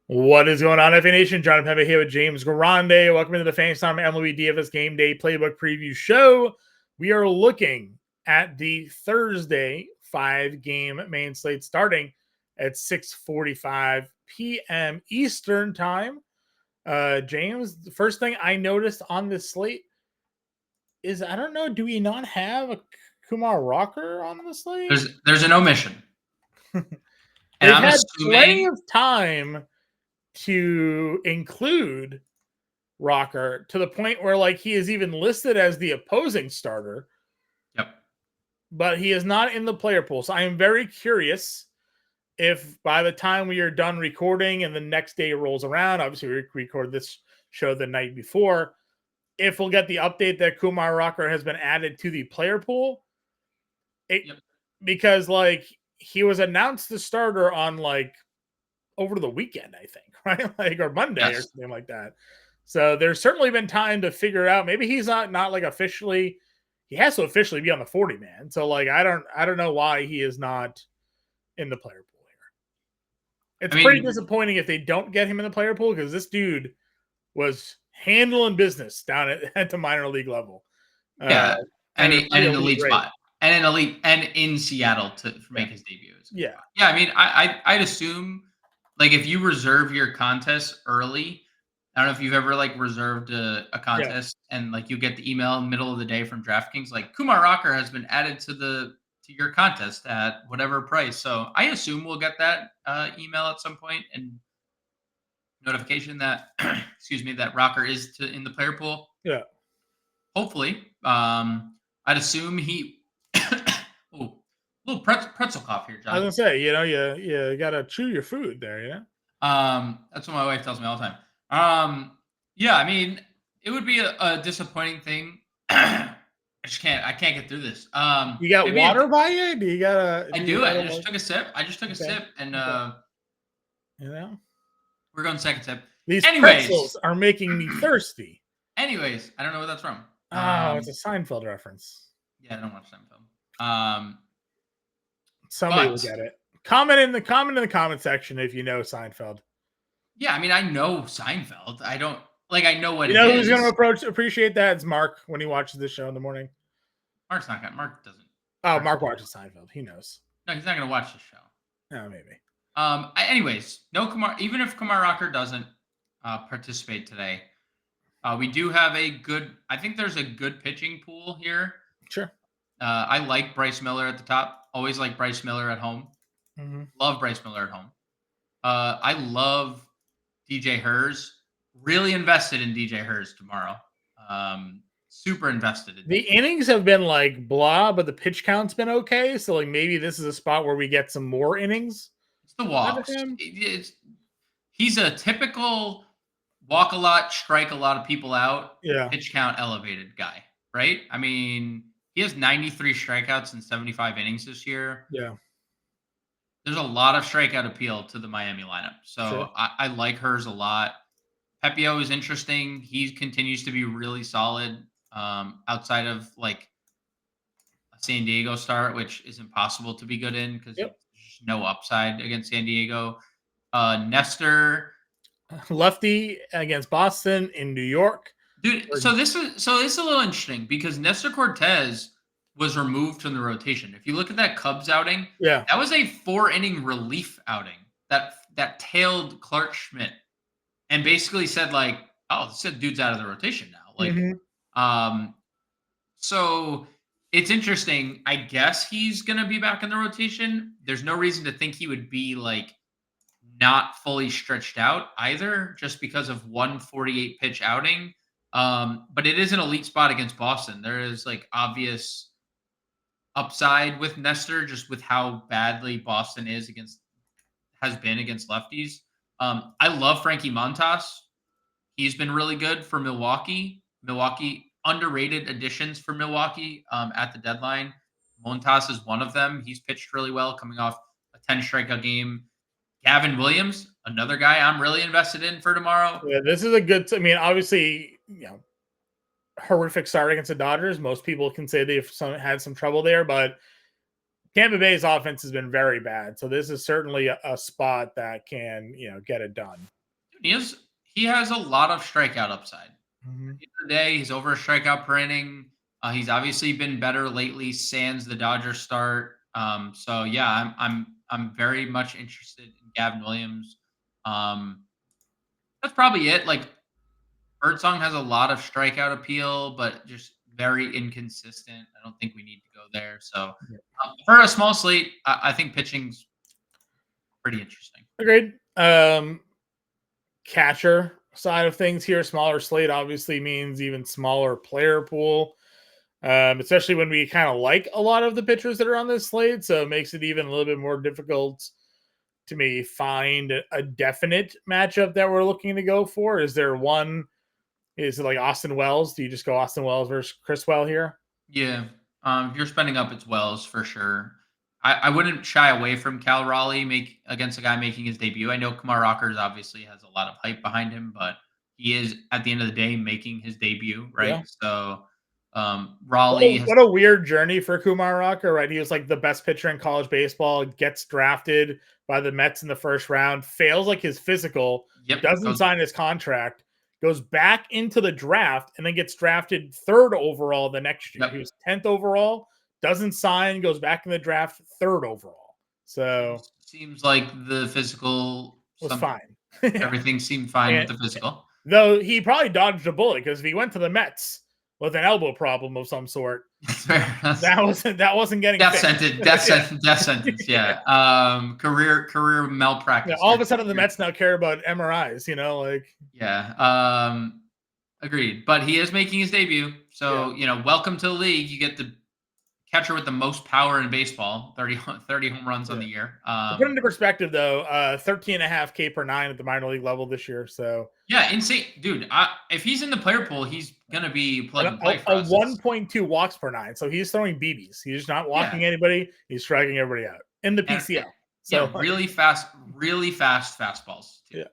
What is going on, FA Nation? John Impemba here with James Grande. Welcome to the Fantasy Time MLB DFS Game Day Playbook Preview Show. We are looking at the Thursday 5-game main slate starting at 6:45 p.m. Eastern Time. James, the first thing I noticed on this slate is, I don't know, do we not have a Kumar Rocker on the slate? There's an omission. And they've had plenty of time to include Rocker to the point where, like, he is even listed as the opposing starter. Yep. But he is not in the player pool. So I am very curious if by the time we are done recording and the next day rolls around, obviously we record this show the night before, if we'll get the update that Kumar Rocker has been added to the player pool. Because, like, he was announced the starter on, like, over the weekend, I think, right? Like, or Monday or something like that. So there's certainly been time to figure out. Maybe he's not like officially. He has to officially be on the 40-man. So, like, I don't know why he is not in the player pool here. It's pretty disappointing if they don't get him in the player pool, because this dude was handling business down at the minor league level. Yeah, and an elite spot, and an elite, and in Seattle to make his debut. Yeah. I mean, I'd assume, like, if you reserve your contest early, I don't know if you've ever, like, reserved a contest and, like, you get the email in the middle of the day from DraftKings, like, Kumar Rocker has been added to your contest at whatever price. So I assume we'll get that email at some point and notification that excuse me, that Rocker is in the player pool. Yeah. Hopefully. I'd assume he little pretzel cough here, John. I was gonna say, you gotta chew your food there, yeah. That's what my wife tells me all the time. Yeah, I mean, it would be a disappointing thing. I can't get through this. You got water by you? Do you gotta? I do. I just took a sip. And we're going second sip. These pretzels are making me thirsty. Anyways, I don't know where that's from. It's a Seinfeld reference. Yeah, I don't watch Seinfeld. Somebody will get it. Comment in the comment section if you know Seinfeld. Yeah, I mean, I know Seinfeld. I don't, like, I know what it is. You know who's going to appreciate that? It's Mark when he watches this show in the morning. Mark doesn't. Oh, Mark watches Seinfeld. He knows. No, he's not going to watch the show. No, maybe. Anyways, no Kumar. Even if Kumar Rocker doesn't participate today, we do have I think there's a good pitching pool here. Sure. I like Bryce Miller at the top. Always like Bryce Miller at home. Mm-hmm. Love Bryce Miller at home. I love DJ Hers. Really invested in DJ Hers tomorrow. Super invested in the innings have been like blah, but the pitch count's been okay. So, like, maybe this is a spot where we get some more innings. It's the walks. He's a typical walk a lot, strike a lot of people out, pitch count elevated guy, right? I mean, he has 93 strikeouts in 75 innings this year. Yeah. There's a lot of strikeout appeal to the Miami lineup. So sure. I like Hers a lot. Pepio is interesting. He continues to be really solid outside of, like, a San Diego start, which is impossible to be good in because there's no upside against San Diego. Nestor. Lefty against Boston in New York. Dude, so this is a little interesting because Nestor Cortez was removed from the rotation. If you look at that Cubs outing, that was a 4-inning relief outing that tailed Clark Schmidt and basically said, like, oh, this dude's out of the rotation now. Like, so it's interesting. I guess he's gonna be back in the rotation. There's no reason to think he would be, like, not fully stretched out either, just because of 148 pitch outing. But it is an elite spot against Boston. There is, like, obvious upside with Nestor, just with how badly Boston has been against lefties. I love Frankie Montas. He's been really good for Milwaukee. Underrated additions for Milwaukee at the deadline. Montas is one of them. He's pitched really well, coming off a 10 strikeout game. Gavin Williams, another guy I'm really invested in for tomorrow. Yeah, this is a good. I mean, obviously, horrific start against the Dodgers. Most people can say they've had some trouble there, but Tampa Bay's offense has been very bad. So this is certainly a spot that can, get it done. He has a lot of strikeout upside. Mm-hmm. At the end of the day, he's over a strikeout per inning. He's obviously been better lately, sans the Dodgers start. So yeah, I'm very much interested in Gavin Williams. That's probably it. Like Birdsong has a lot of strikeout appeal, but just very inconsistent. I don't think we need to go there. So for a small slate, I think pitching's pretty interesting. Agreed. Catcher side of things here, smaller slate obviously means even smaller player pool. Especially when we kind of like a lot of the pitchers that are on this slate. So it makes it even a little bit more difficult to maybe find a definite matchup that we're looking to go for. Is there one? Is it like Austin Wells? Do you just go Austin Wells versus Chris Well here? Yeah. If you're spending up, it's Wells for sure. I wouldn't shy away from Cal Raleigh against a guy making his debut. I know Kumar Rockers obviously has a lot of hype behind him, but he is at the end of the day making his debut, right? Yeah. So Raleigh has what a weird journey for Kumar Rocker, right? He was like the best pitcher in college baseball, gets drafted by the Mets in the first round, fails like his physical, doesn't sign his contract, goes back into the draft, and then gets drafted 3rd overall the next year. He was 10th overall, doesn't sign, goes back in the draft 3rd overall. So seems like the physical was fine. Everything seemed fine with the physical. Though he probably dodged a bullet because if he went to the Mets with an elbow problem of some sort, that wasn't getting death sentence. Yeah. Career malpractice. Yeah, all of a sudden the Mets now care about MRIs, Yeah. Agreed. But he is making his debut. So, welcome to the league. You get the catcher with the most power in baseball, 30 home runs on the year. To put into perspective, though, 13.5K per 9 at the minor league level this year. So yeah, insane, dude. If he's in the player pool, he's gonna be plug and play for us. 1.2 walks per 9. So he's throwing BBs. He's just not walking anybody. He's striking everybody out in the PCL. So really fast fastballs. Too.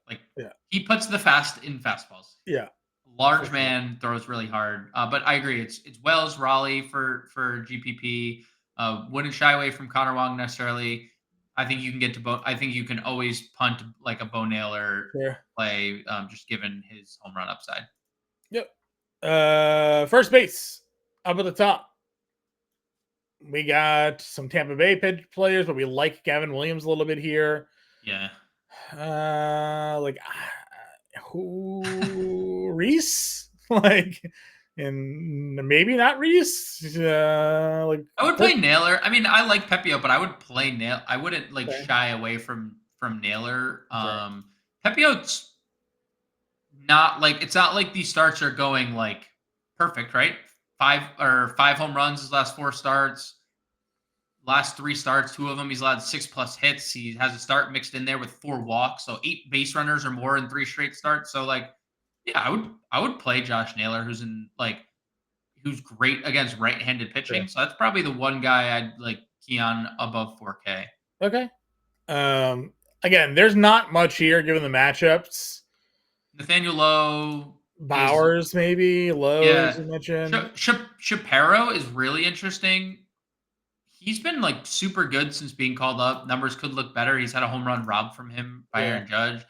He puts the fast in fastballs. Yeah. Large man throws really hard, but I agree. It's Wells Raleigh for GPP. Wouldn't shy away from Connor Wong necessarily. I think you can get to I think you can always punt like a Bo Naylor play, just given his home run upside. Yep. First base up at the top. We got some Tampa Bay pitch players, but we like Gavin Williams a little bit here. Yeah. Who Reese? And maybe not Reese. I would play Naylor. I mean, I like Pepio, but I would play Naylor. I wouldn't shy away from Naylor. Pepio's not it's not like these starts are going perfect, right? 5 home runs his last 4 starts. Last 3 starts, 2 of them he's allowed 6+ hits. He has a start mixed in there with 4 walks, so 8 base runners or more in 3 straight starts. So I would play Josh Naylor, who's great against right-handed pitching. Yeah. So that's probably the one guy I'd key on above 4K. Okay. Again, there's not much here given the matchups. Nathaniel Lowe, Bowers, maybe Lowe, as you mentioned. Shapiro is really interesting. He's been super good since being called up. Numbers could look better. He's had a home run robbed from him by Aaron Judge.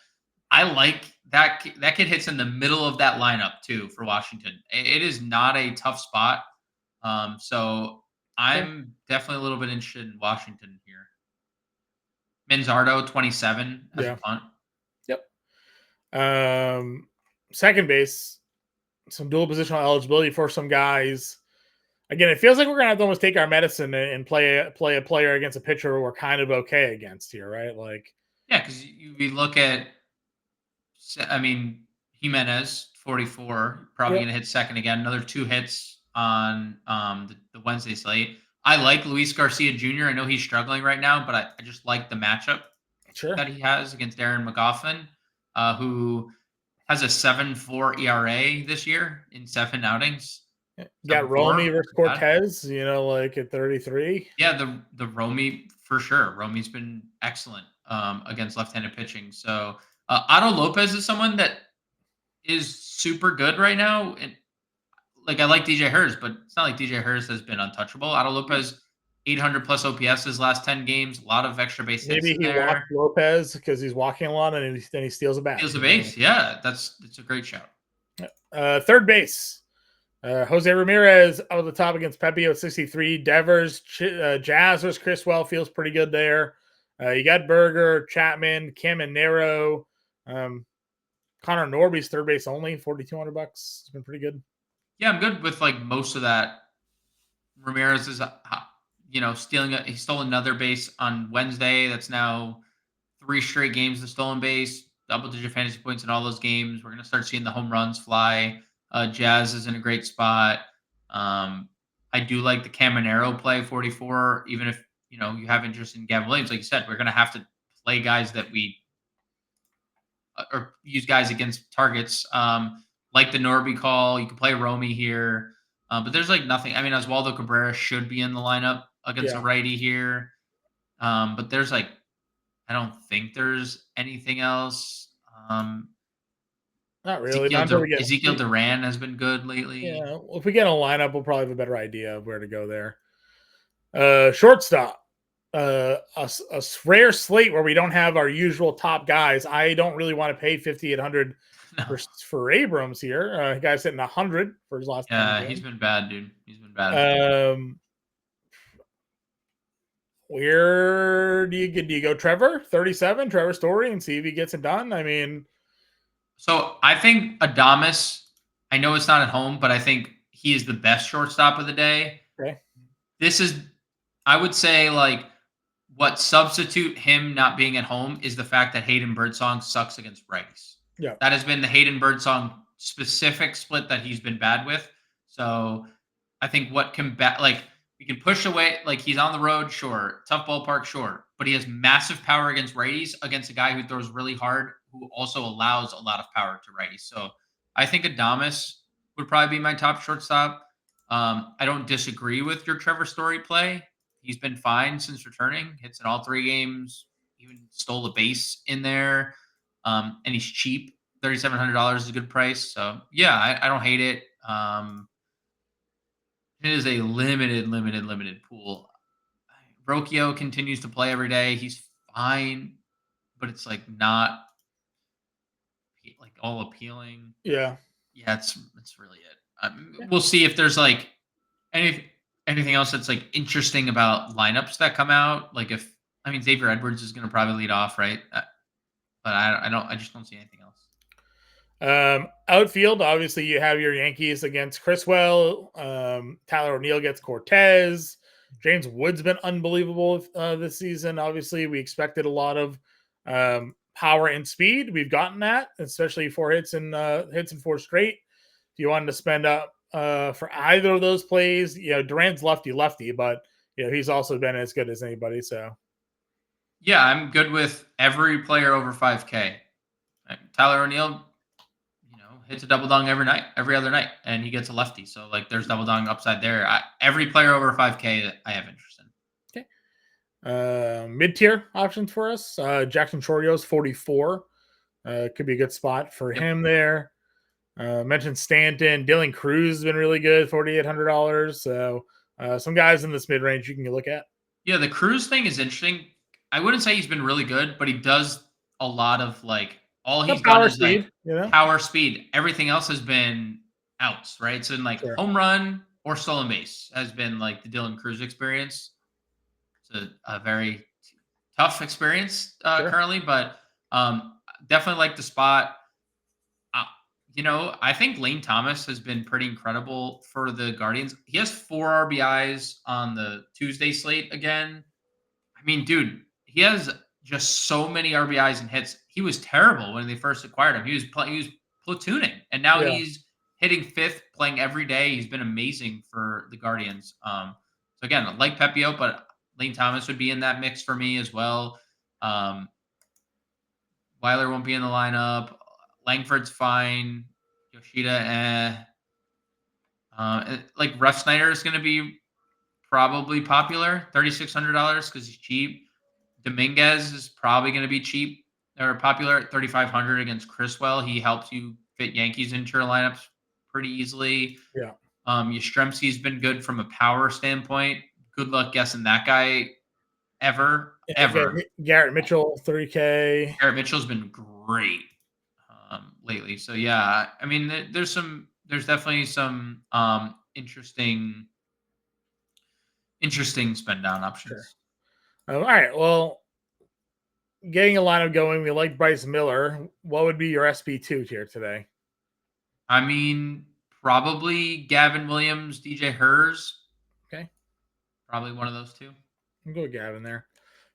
I like that. That kid hits in the middle of that lineup too for Washington. It is not a tough spot. So I'm definitely a little bit interested in Washington here. Manzardo 27 as a punt. Yep. Second base, some dual positional eligibility for some guys. Again, it feels like we're gonna have to almost take our medicine and play a player against a pitcher we're kind of okay against here, right? Because we look at, Jimenez 44, probably gonna hit second again. Another 2 hits on the Wednesday slate. I like Luis Garcia Jr. I know he's struggling right now, but I just like the matchup that he has against Aaron McGoffin, who has a 7.4 ERA this year in 7 outings. Got Romy versus Cortez, at 33. Yeah, the Romy for sure. Romy's been excellent against left-handed pitching. So Otto Lopez is someone that is super good right now. And I like DJ Hurst, but it's not like DJ Hurst has been untouchable. Otto Lopez 800 plus OPS his last 10 games. A lot of extra base hits Maybe in he walked there. Lopez because he's walking a lot, and then he steals a bat. Steals a base. Yeah, that's a great shout. Third base. Jose Ramirez out of the top against Pepe at 63. Devers, Jazz versus Criswell feels pretty good there. You got Berger, Chapman, Kim, and Nero. Connor Norby's third base only, $4,200. It's been pretty good. Yeah, I'm good with like most of that. Ramirez is, he stole another base on Wednesday. That's now 3 straight games of stolen base, double-digit fantasy points in all those games. We're going to start seeing the home runs fly. Jazz is in a great spot. I do like the Caminero play 44, even if, you have interest in Gavin Williams. Like you said, we're going to have to play guys that we or use guys against targets. Like the Norby call, you can play Romy here. But there's like nothing. I mean, Oswaldo Cabrera should be in the lineup against a righty here. But there's like, I don't think there's anything else. Not really. Ezekiel Duran has been good lately. Yeah, well, if we get a lineup, we'll probably have a better idea of where to go there. Shortstop. A rare slate where we don't have our usual top guys. I don't really want to pay 5,800 for Abrams here. The guy's hitting 100 for his last. Yeah, he's been bad, dude. He's been bad. Where do you go, Trevor? 37, Trevor Story, and see if he gets it done. I mean, so I think Adames. I know it's not at home, but I think he is the best shortstop of the day. Okay. This is, I would say, like, what substitute him not being at home is the fact that Hayden Birdsong sucks against righties. Yeah. That has been the Hayden Birdsong specific split that he's been bad with. So I think what can we can push away, like he's on the road, sure. Tough ballpark, sure. But he has massive power against righties against a guy who throws really hard, who also allows a lot of power to righties. So I think Adames would probably be my top shortstop. I don't disagree with your Trevor Story play. He's been fine since returning. Hits in all 3 games. Even stole a base in there. And he's cheap. $3,700 is a good price. So yeah, I don't hate it. It is a limited pool. Brocchio continues to play every day. He's fine, but it's like not like all appealing. Yeah. Yeah, it's really it. We'll see if there's like anything else that's like interesting about lineups that come out. Like Xavier Edwards is going to probably lead off, right? But I just don't see anything else. Outfield, obviously you have your Yankees against Criswell. Tyler O'Neill gets Cortez. James Wood's been unbelievable this season. Obviously, we expected a lot of power and speed. We've gotten that, especially 4 hits and 4 straight. If you wanted to spend up for either of those plays, Duran's lefty, but he's also been as good as anybody. So yeah, I'm good with every player over 5K. Tyler O'Neill, hits a double dong every other night, and he gets a lefty. So like, there's double dong upside there. Every player over 5K, I have interest in. Okay. Mid-tier options for us. Jackson Chorio's 44. Could be a good spot for him there. Mentioned Stanton. Dylan Cruz has been really good, $4,800. So some guys in this mid-range you can look at. Yeah, the Cruz thing is interesting. I wouldn't say he's been really good, but he does a lot of like, all he's done is speed, like power speed. Everything else has been outs, right? So in like home run or stolen base has been like the Dylan Cruz experience. It's a very tough experience currently, but definitely like the spot. I think Lane Thomas has been pretty incredible for the Guardians. He has 4 RBIs on the Tuesday slate again. I mean, dude, he has just so many RBIs and hits. He was terrible when they first acquired him. He was platooning, and now he's hitting 5th, playing every day. He's been amazing for the Guardians. So again, like Pepio, but Lane Thomas would be in that mix for me as well. Weiler won't be in the lineup. Langford's fine. Yoshida, like Russ Snyder is going to be probably popular, $3,600 because he's cheap. Dominguez is probably going to be cheap or popular at $3,500 against Criswell. He helps you fit Yankees into your lineups pretty easily. Yeah. Yastrzemski's been good from a power standpoint. good luck guessing that guy ever. Garrett Mitchell, 3K. Garrett Mitchell's been great lately. So yeah, I mean, there's definitely some interesting spend down options. Sure. All right. Well, getting a lineup going, we like Bryce Miller. What would be your SP2 tier today? I mean, probably Gavin Williams, DJ Hers. Okay. Probably one of those two. I'll go with Gavin there.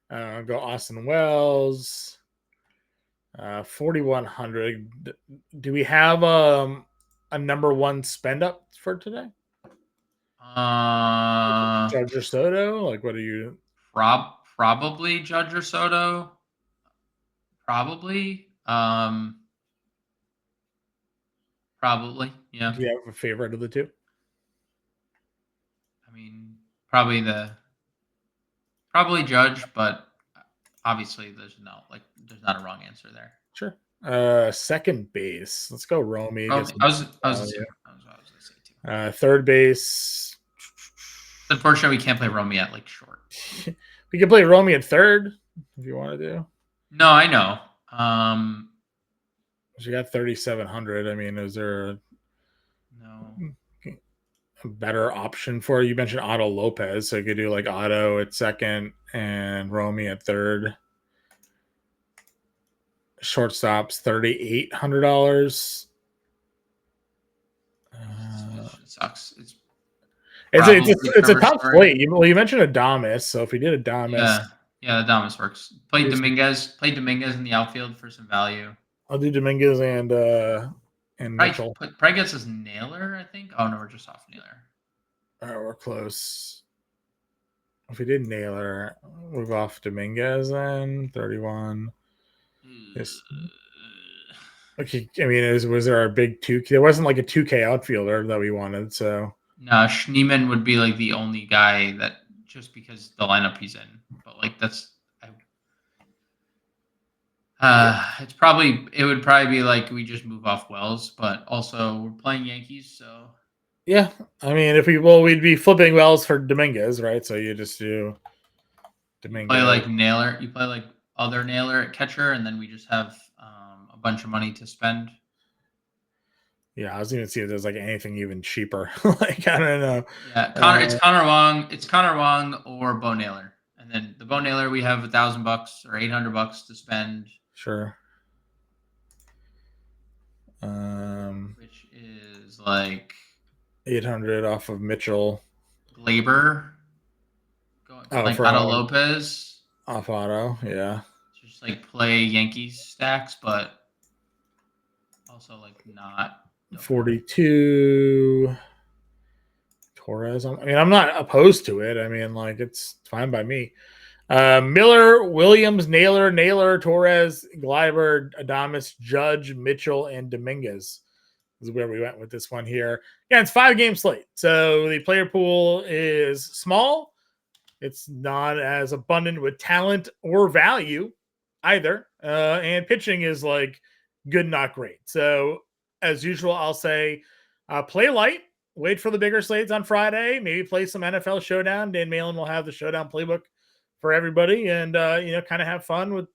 I'll go Austin Wells. 4,100. Do we have a number one spend up for today? Judge or Soto? Like, what are you? Probably Judge or Soto. Probably. Probably. Yeah. Do you have a favorite of the two? I mean, probably Judge, but obviously there's not a wrong answer there. Sure. Second base. Let's go Romy. I was gonna say too. Third base. Unfortunately, we can't play Romy at short. We can play Romy at third if you want to do. No, I know. You got 3,700. I mean, is there a better option for you? You mentioned Otto Lopez, so you could do like Otto at second and Romy at third. Shortstop's $3,800. It sucks. It's a tough slate. You mentioned Adames, so if we did Adames, yeah, Adames works. Play Dominguez in the outfield for some value. I'll do Dominguez and Mitchell. Probably gets his Naylor, I think. Oh no, we're just off Naylor. All right, we're close. If we did Naylor, move off Dominguez then 31. Yes. Okay, I mean, was there our big 2K? There wasn't like a 2K outfielder that we wanted, so. No, Schneemann would be like the only guy that just because the lineup he's in, but it would probably be like we just move off Wells, but also we're playing Yankees, so. Yeah, I mean, we'd be flipping Wells for Dominguez, right? So you just do Dominguez. Play like Naylor. You play like other Naylor at catcher, and then we just have a bunch of money to spend. Yeah, I was going to see if there's like anything even cheaper. Like, I don't know. Yeah, it's Connor Wong. It's Connor Wong or Bo Naylor, and then the Bo Naylor we have $1,000 or $800 to spend. Sure. Which is like 800 off of Mitchell. Glaber. Like Otto Lopez. Off Otto, yeah. Just like play Yankees stacks, but also like not. 42 Torres. I mean, I'm not opposed to it. I mean, like, it's fine by me. Miller, Williams, Naylor, Torres, Gleiber, Adames, Judge, Mitchell, and Dominguez. This is where we went with this one here. Yeah, it's 5-game slate. So the player pool is small. It's not as abundant with talent or value either. And pitching is like good, not great. So as usual, I'll say play light. Wait for the bigger slates on Friday. Maybe play some NFL Showdown. Dan Malin will have the Showdown playbook for everybody, and kind of have fun with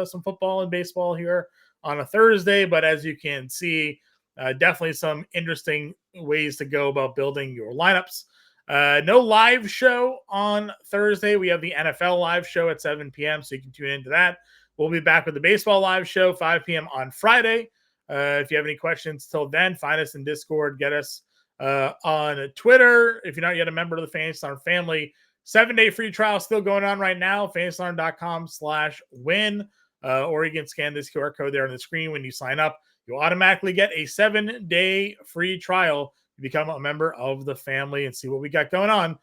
some football and baseball here on a Thursday. But as you can see, definitely some interesting ways to go about building your lineups. No live show on Thursday. We have the NFL live show at 7 p.m., so you can tune into that. We'll be back with the baseball live show 5 p.m. on Friday. If you have any questions till then, find us in Discord, get us on Twitter. If you're not yet a member of the Fantasy Alarm family, 7-day free trial still going on right now, fantasyalarm.com/win, or you can scan this QR code there on the screen when you sign up. You'll automatically get a 7-day free trial to become a member of the family and see what we got going on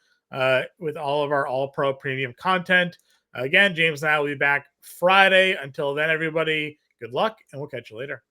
with all of our All-Pro premium content. Again, James and I will be back Friday. Until then, everybody, good luck, and we'll catch you later.